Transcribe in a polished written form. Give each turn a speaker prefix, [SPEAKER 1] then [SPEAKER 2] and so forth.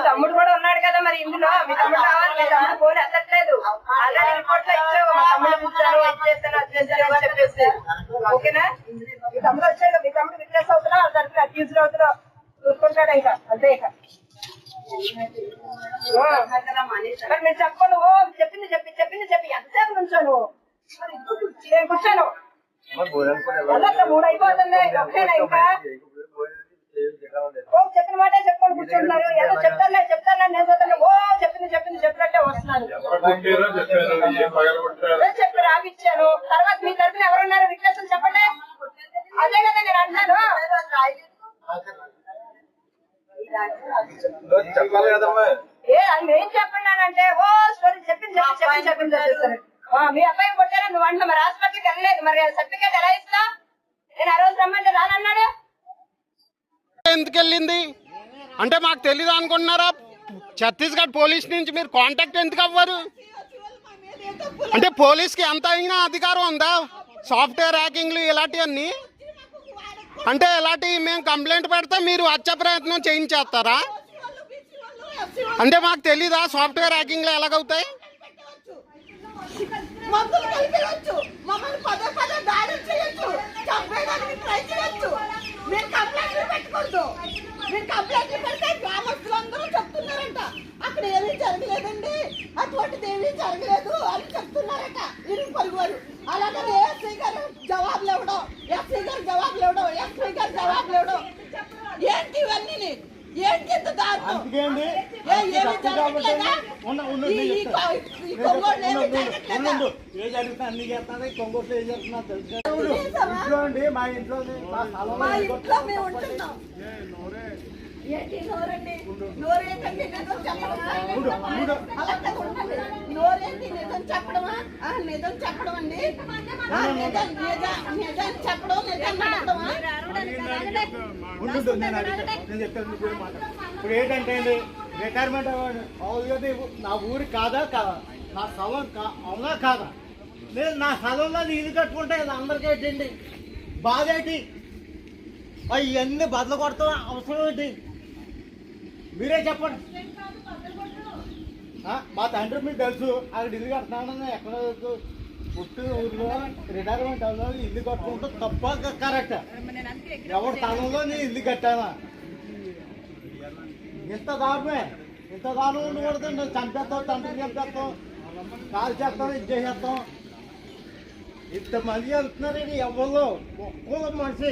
[SPEAKER 1] తమ్ముడు కూడా ఉన్నాడు కదా మరి ఇందులో. మీ తమ్ముడు రావాలి, మీ తమ్ముడు ఫోన్ ఎత్తట్లేదు. ఆల్రెడీ రిపోర్ట్ లో ఇచ్చావు, మా తమ్ముడు కూర్చాను, వచ్చేసాను వచ్చేసాను అని చెప్పేసి. ఓకేనా? మీ తమ్ముడు వచ్చాడు, మీ తమ్ముడు విట్నెస్ అవుతున్నా తరఫున అక్యూజ్డ్ అవుతున్నా చూసుకుంటాడు. ఇంకా అంతే. ఇక మరి మీరు చెప్పను, చెప్పింది చెప్పి ఎంతసేపు నుంచో నువ్వు నేను కూర్చోను. 3 అయిపోతుంది. ఒకటేనా ఇంకా? చెప్పిన మాటే చెప్పుకొని కూర్చుంటున్నారు. ఏదో చెప్తాను నేను పోతాను. చెప్పినట్టే వస్తున్నారు. చెప్పి రాగిచ్చాను. తర్వాత మీ తరఫున ఎవరున్నారు విట్నెస్లు చెప్పండి. అదే కదా నేను అంటున్నాను. ఏం చెప్పన్నానంటే స్టోరీ చెప్పింది మీ అబ్బాయి కొట్టారా నువ్వు అంటే మరి హాస్పిటల్కి వెళ్ళలేదు. మరి సర్టిఫికేట్ ఎలా ఇస్తా? నేను ఆ రోజు రమ్మంటే రానన్నాడు.
[SPEAKER 2] ఎందుకు వెళ్ళింది అంటే మాకు తెలీదు అనుకుంటున్నారా? ఛత్తీస్గఢ్ పోలీస్ నుంచి మీరు కాంటాక్ట్ ఎందుకు అవ్వరు? అంటే పోలీస్కి ఎంత అయినా అధికారం ఉందా? సాఫ్ట్వేర్ హ్యాకింగ్లు ఇలాంటివన్నీ అంటే ఇలాంటివి మేము కంప్లైంట్ పెడితే మీరు హత్య ప్రయత్నం చేయించేస్తారా? అంటే మాకు తెలీదా సాఫ్ట్వేర్ హ్యాకింగ్లు ఎలాగవుతాయి?
[SPEAKER 3] అక్కడ ఏమీ జరగలేదండి, అటువంటిది ఏమీ జరగలేదు అని చెప్తున్నారట ఇరుగు పరుగు వారు. అలాగే ఎస్ఐ గారు జవాబులు ఇవ్వడం, ఎస్ఐ గారు జవాబులు ఇవ్వడం, ఎస్ఐ గారు జవాబులు ఇవ్వడం. ఏంటి ఇవన్నీ? ఏంటి ఇంత దారుణం? ఏమీ జరగట్లేదా? మా ఇంట్లో మేము ఉంటున్నాం. ఏంటి నోరండి? నోరేంటండి? నిజం చెప్పడమా? నోరేంటి? నిజం చెప్పడమా? నిజం చెప్పడం అండి. నిజం చెప్పడం, నిజం చెప్పడమా?
[SPEAKER 4] ఇప్పుడు ఏంటంటే అండి రిటైర్మెంట్ అవుతుంది. నా ఊరి కాదా నా స్థలం అవునా కాదా? నేను నా స్థలంలో ఇల్లు కట్టుకుంటే అందరికీ ఏంటండి బాధ ఏంటి? ఇవన్నీ బదులు కొడతాం అవసరం ఏంటి? మీరే చెప్పండి. మా తండ్రి మీకు తెలుసు అక్కడ ఇల్లు కడుతున్నానని ఎక్కడ పుట్టిన ఊరిలో రిటైర్మెంట్ అవునా ఇల్లు కట్టుకుంటే తప్ప కరెక్ట్? ఎవరి స్థలంలో నేను ఇల్లు కట్టానా? ఇంత దారుణం ఉండకూడదు. చంపేస్తాం, తండ్రి చంపేస్తాం, కాలు చేస్తాం, ఇది చేసేస్తాం. ఇంతమంది వెళ్తున్నారండి ఎవరు ఒక్కో మనిషి